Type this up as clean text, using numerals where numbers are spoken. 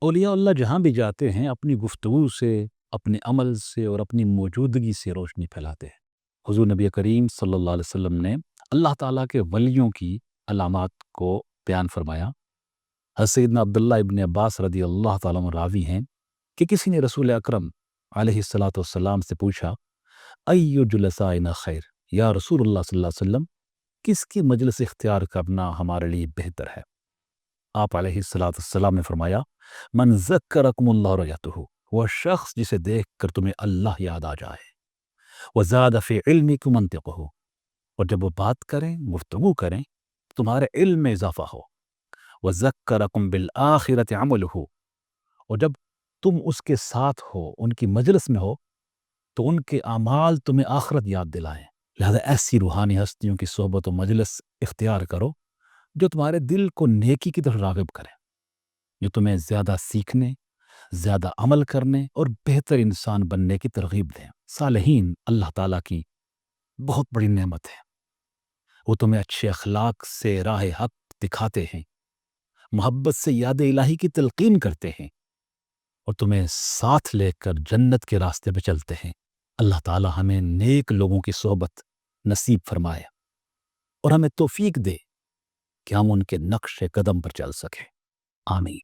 اولیاء اللہ جہاں بھی جاتے ہیں اپنی گفتگو سے، اپنے عمل سے اور اپنی موجودگی سے روشنی پھیلاتے ہیں۔ حضور نبی کریم صلی اللہ علیہ وسلم نے اللہ تعالیٰ کے ولیوں کی علامات کو بیان فرمایا۔ حضرت سیدنا عبداللہ ابن عباس رضی اللہ تعالیٰ عنہ راوی ہیں کہ کسی نے رسول اکرم علیہ الصلاۃ والسلام سے پوچھا، ایو جلسائنا خیر، یا رسول اللہ صلی اللہ علیہ وسلم، کس کی مجلس اختیار کرنا ہمارے لیے بہتر ہے؟ آپ علیہ الصلاۃ والسلام نے فرمایا، من ذکرکم اللہ رجتہ، وہ شخص جسے دیکھ کر تمہیں اللہ یاد آ جائے، وزاد فی علمکم منطقہ، اور جب وہ بات کریں، گفتگو کریں، تمہارے علم میں اضافہ ہو، وذکرکم بالآخرۃ عملہ، اور جب تم اس کے ساتھ ہو، ان کی مجلس میں ہو، تو ان کے اعمال تمہیں آخرت یاد دلائیں۔ لہذا ایسی روحانی ہستیوں کی صحبت و مجلس اختیار کرو جو تمہارے دل کو نیکی کی طرف راغب کریں، جو تمہیں زیادہ سیکھنے، زیادہ عمل کرنے اور بہتر انسان بننے کی ترغیب دیں۔ صالحین اللہ تعالیٰ کی بہت بڑی نعمت ہے۔ وہ تمہیں اچھے اخلاق سے راہ حق دکھاتے ہیں، محبت سے یاد الہی کی تلقین کرتے ہیں، اور تمہیں ساتھ لے کر جنت کے راستے پہ چلتے ہیں۔ اللہ تعالیٰ ہمیں نیک لوگوں کی صحبت نصیب فرمائے اور ہمیں توفیق دے کہ ہم ان کے نقش قدم پر چل سکیں۔ آمین۔